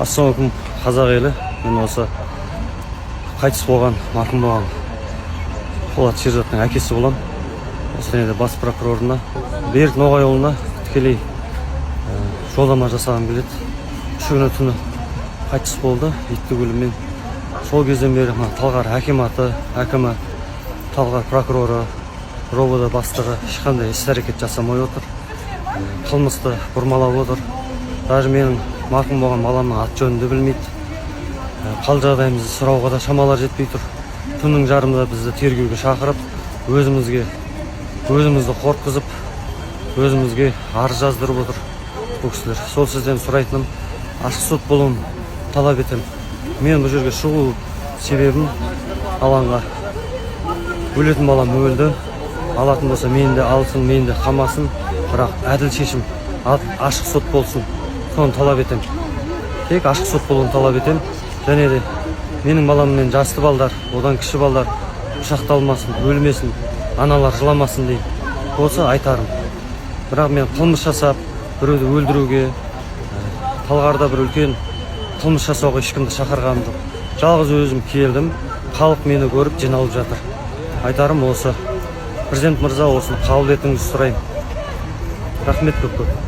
Ассалаумағалейкум қазақ елі. Мен осы қайтыс болған, марқұм болған Полат Шерзаттың әкесі болам. Осы және де бас прокурорына Берік Ноғайұлына тікелей жолдама жасағым келеді. Үш күні түні қайтыс болды итті өліммен. Сол кезден бері Талғар акиматы, әкімі, Талғар прокуроры, робода бастығы ешқандай іс-әрекет жасамай отыр. Қылмысты бұрмалап отыр. Даже менің марқұм болған баламның ат жөнін де білмейді. Қал жағдайымызды сұрауға да шамалар жетпей тұр. Түннің жарымында бізді тергеуге шақырып, өзімізді қорқызып, өзімізге арыз жаздырып отыр бұл кісілер. Сол сізден сұрайтыным, ашық сот болуын талап етемін. Мен бұл жерге шығу себебім алаңға. Өлетін балам өлді. Алатын болса мені де алсын, мені де қамасын. Бірақ әділ шешім, ашық сот болсын. Соны талап етемін. Тек ашық сот болуын талап етемін. Және де менің баламмен жасты балдар, одан кіші балдар пышақталмасын, өлмесін, аналар жыламасын деймін. Болса айтарым. Бірақ мен қылмыс жасап, біреуді өлдіруге, Талғарда бір үлкен қылмыс жасауға ешкімді шақырғаным жоқ. Жалғыз өзім келдім, халық мені көріп жиналып жатыр. Айтарым осы. Президент мырза, осыны қабыл етіңізді сұраймын. Рахмет көп.